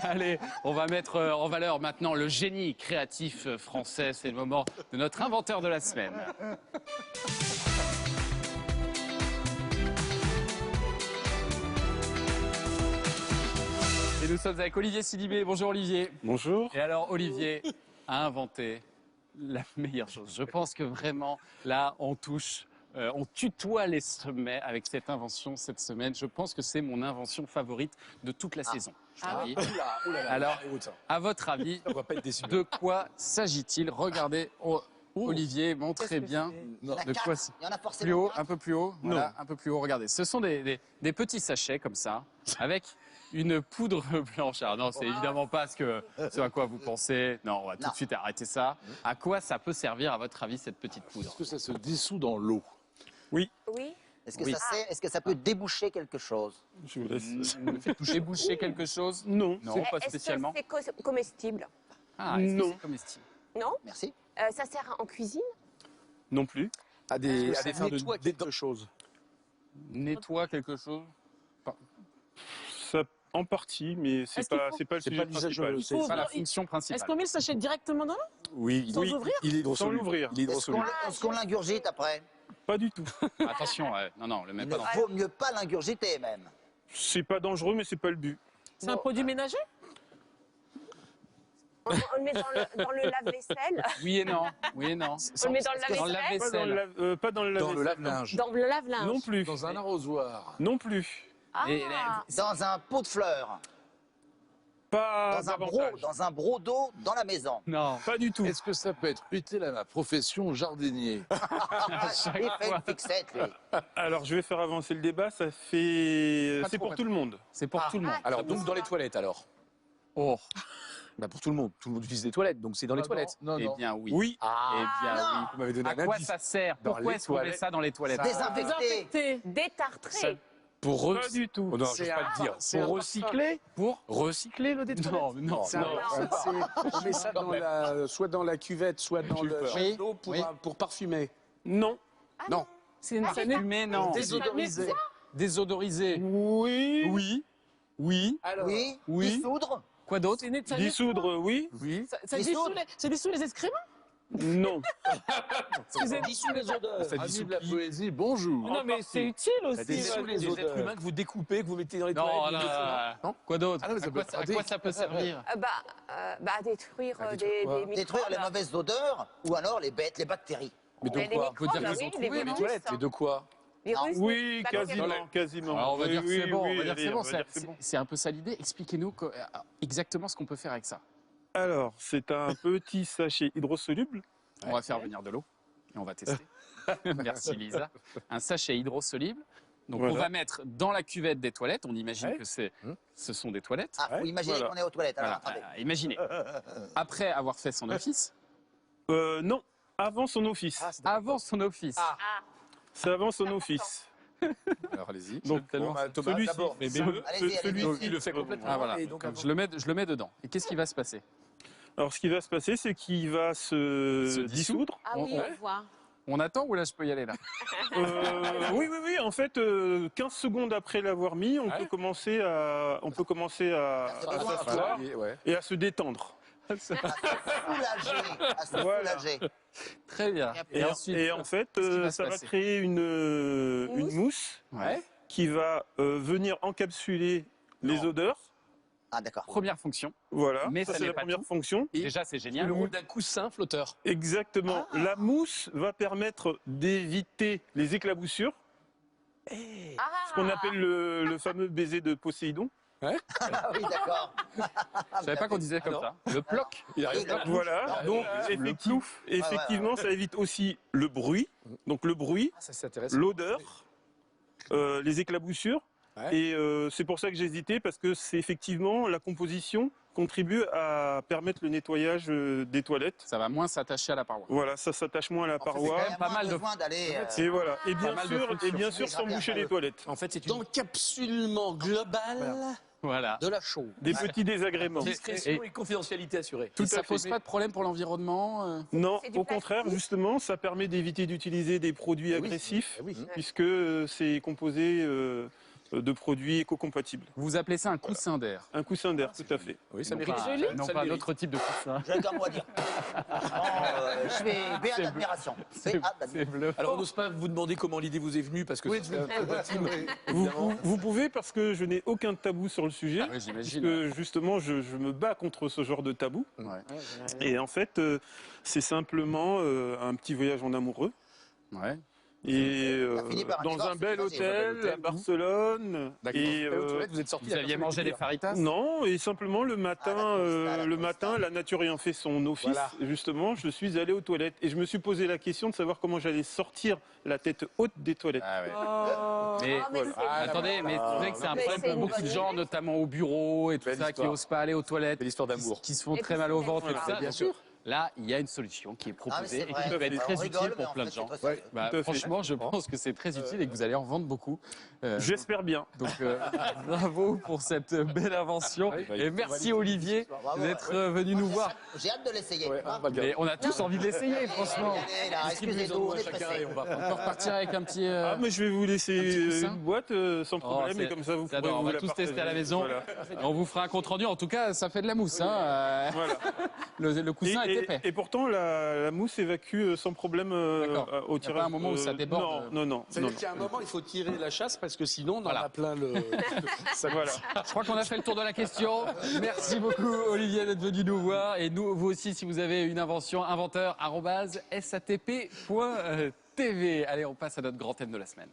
Allez, on va mettre en valeur maintenant le génie créatif français. C'est le moment de notre inventeur de la semaine. Et nous sommes avec Olivier Sidibé. Bonjour Olivier. Bonjour. Et alors Olivier a inventé la meilleure chose. Je pense que vraiment, là, on touche, on tutoie les sommets avec cette invention cette semaine. Je pense que c'est mon invention favorite de toute la saison. Oui. Alors, à votre avis, On va pas être déçus. de quoi s'agit-il? Regardez, Olivier, montrez bien. De quoi c'est. Il y en a Plus forcément haut, quatre. un peu plus haut, voilà, un peu plus haut. Regardez, ce sont des petits sachets comme ça, avec une poudre blanche. Alors non, c'est évidemment pas ce à quoi vous pensez. Non, on va tout de suite arrêter ça. À quoi ça peut servir, à votre avis, cette petite poudre? Est-ce que ça se dissout dans l'eau? Oui. Est-ce que, Oui. est-ce que ça peut déboucher quelque chose? Je vous laisse. Déboucher quelque chose? Non. Non, pas spécialement. Est-ce que c'est comestible? Ah, est-ce que Non. c'est comestible? Non. Merci. Ça sert en cuisine? Non plus. À des fins de nettoie quelque chose. Nettoie quelque chose? Ça, en partie, mais c'est Est-ce qu'il pas, faut- c'est pas le C'est sujet pas l'usage, principal. c'est C'est pas la il- fonction Est-ce principale. qu'on met le sachet directement dans l'eau? Oui, Sans ouvrir? il est Sans hydrosoluble. l'ouvrir. Il est hydrosoluble. Est-ce qu'on l'ingurgite après? Pas du tout. Attention, ouais. Non, le Il même ne pas dans. vaut mieux pas l'ingurgiter même. C'est pas dangereux, mais c'est pas le but. C'est un produit ménager? On le met dans le lave-vaisselle? Oui et non. Oui et non. On le met dans le Dans le lave-vaisselle? lave-vaisselle. Pas dans le Dans le lave-vaisselle. lave-linge. Dans le lave-linge? Non plus. Dans un arrosoir. Non plus. Ah. Dans un pot de fleurs. Pas davantage. Dans un broc d'eau dans la maison. Non. Pas du tout. Est-ce que ça peut être utile à ma profession jardinier? Il fait une fixette, lui. Alors, je vais faire avancer le débat. Ça fait. Pas C'est trop, pour tout le monde. C'est pour tout le monde. Alors, donc dans les toilettes, alors? Oh. Bah, pour tout le monde. Tout le monde utilise des toilettes, donc c'est dans les toilettes. Non, Eh bien oui. Oui. Eh bien oui. Vous m'avez donné À un quoi indice. ça sert? Dans Pourquoi les est-ce qu'on met toilettes. ça dans les toilettes? Désinfecté. Détartré? Pour Pas du tout. Oh, non, je vais pas le dire. Pour recycler? Pour Recycler le détoilette? Non, non, C'est un- non. On met ça soit dans la cuvette, soit dans J'ai eu le peur. château d'eau Oui. pour parfumer. Non. Non. C'est une fumée, non. Désodorisé. Désodorisé. Oui. Oui. Oui. Alors, Oui. Oui. Dissoudre. Quoi d'autre? Dissoudre, oui. Oui. Ça Dissoudre. dissout les excréments? Non. dissout les odeurs. Ça Ami dissout de la qui? poésie, bonjour. Non, mais c'est utile aussi. dissout les êtres humains que vous découpez, que vous mettez dans les Non, toilettes. non, Non. Quoi d'autre? Ah non, mais ça À peut quoi être à quoi ça peut servir? Détruire détruire quoi? des Détruire les microbes. mauvaises odeurs ou alors les bêtes, les bactéries. Mais de Les quoi? microbes, Faut dire qu'ils oui, ont trouvé, les non? virus. Mais de quoi? Virus, Oui, bactéries. quasiment. Alors on va Oui, dire que oui, c'est bon, oui, on va dire que allez, c'est on bon. va dire que c'est bon. C'est un peu ça l'idée. Expliquez-nous exactement ce qu'on peut faire avec ça. Alors, c'est un petit sachet hydrosoluble. On va faire venir de l'eau et on va tester. Merci Lisa. Un sachet hydrosoluble. Donc Voilà. on va mettre dans la cuvette des toilettes. On imagine Ouais. que ce sont des toilettes. Ah, faut imaginer voilà. qu'on est aux toilettes. Alors, Voilà, attendez. imaginez. Après avoir fait son office, Non, avant son office. avant son office. C'est avant son office. Alors allez-y. Donc, Bon, bah, Thomas, celui-ci. d'abord. Mais Allez-y, celui-ci. allez-y. Il le fait complètement. Ah, voilà. Et donc, Donc, je le mets dedans. Et qu'est-ce qui va se passer? Alors, ce qui va se passer, c'est qu'il va se dissout. dissoudre. Ah oui, on voit. On attend ou là je peux y aller là? Oui. En fait, 15 secondes après l'avoir mis, on peut commencer à s'asseoir ouais. et à se détendre. Soulager. À se Voilà. soulager. Très bien. Et, ensuite, et en fait, qu'est-ce qui va se ça va passer? créer une mousse Ouais. qui va venir encapsuler les Non. odeurs. Ah, d'accord. Première fonction. Voilà, Mais ça ça c'est n'est la pas première tout. fonction. Et Déjà, c'est le génial. rôle d'un coussin flotteur. Exactement. La mousse va permettre d'éviter les éclaboussures, ce qu'on appelle le fameux baiser de Poséidon. Ah oui, d'accord. Je savais pas qu'on disait comme ça. Le ploc. Il arrive Oui, là. Voilà, Non, donc le effectivement, ça évite aussi le bruit, donc le bruit, Ah, ça c'est intéressant. l'odeur, les éclaboussures. Ouais. Et c'est pour ça que j'ai hésité, parce que c'est effectivement la composition contribue à permettre le nettoyage des toilettes. Ça va moins s'attacher à la paroi. Voilà, ça s'attache moins à la En fait, c'est paroi. quand même pas moins mal de- besoin d'aller. Et voilà, et bien mal de sûr, fonctions. et bien sûr sans boucher les toilettes. En fait, c'est une encapsulement global Voilà. de la chose. Des petits désagréments. Discrétion et confidentialité assurée. Et ça à fait. pose pas de problème pour l'environnement Non, C'est du au contraire, plastique. justement, ça permet d'éviter d'utiliser des produits oui. agressifs, Eh oui. puisque c'est composé de produits éco-compatibles. Vous appelez ça un coussin d'air. Un coussin d'air, tout à fait. Oui, ça Non mérite. pas- joli. Non Ça pas un mérite. autre type de coussin. J'ai qu'un mot à dire. Je fais béat d'admiration. C'est bleu. Alors, on n'ose pas vous demander comment l'idée vous est venue, parce que c'est un peu intime, évidemment. Vous pouvez, parce que je n'ai aucun tabou sur le sujet. Ah oui, j'imagine. Puisque justement, je me bats contre ce genre de tabou. Ouais. Et en fait, c'est simplement un petit voyage en amoureux. Ouais. Et Ça finit par un dans divorce, un bel c'est facile. hôtel à Barcelone. D'accord. Et Aux toilettes, vous êtes sorti. Vous aviez mangé des faritas? non, et simplement le matin, la costa. la nature ayant fait son office, Voilà. justement, je suis allé aux toilettes et je me suis posé la question de savoir comment j'allais sortir la tête haute des toilettes. Ah ouais. Oh. Mais, Ah, mais c'est attendez, mais c'est vrai que c'est un Mais problème c'est pour une beaucoup de bonne gens, idée. notamment au bureau et tout Belle ça, qui histoire. n'osent pas aller aux toilettes, Belle histoire d'amour. qui se font Et très puis, mal au c'est ventre et belle tout ça. Bien Donc, sûr. là, il y a une solution qui est Ah, mais proposée c'est et qui vrai. peut être On très rigole, utile mais pour en plein de fait, gens. c'est très sérieux. Bah, Tout à fait. franchement, je pense que c'est très utile et que vous allez en vendre beaucoup. J'espère bien. Donc, bravo pour cette belle invention. Et merci Olivier Bravo, d'être ouais. venu nous Moi, voir. J'ai hâte de l'essayer. Ouais, Hein. on va le garder. Mais on a tous envie de l'essayer, franchement. Allez, là, excusez-nous, on est Chacun, pressés. et on va On peut repartir avec un petit. Ah, mais je vais vous laisser un petit coussin une boîte sans problème c'est- et comme ça vous pourrez j'adore, on vous va la tous partager. tester à la maison. Voilà. On vous fera un compte rendu. En tout cas, ça fait de la mousse. Hein. Voilà. Le coussin est épais. Et pourtant, la mousse évacue sans problème D'accord. au Y a tirage. pas un moment où ça déborde, Non. C'est-à-dire qu'il y a un moment, il faut tirer la chasse parce que sinon, on en Voilà. a plein le. Voilà. Je crois qu'on a fait le tour de la question. Merci beaucoup Olivier d'être venu nous voir. Et nous, vous aussi, si vous avez une invention, inventeur@satp.tv. Allez, on passe à notre grand thème de la semaine.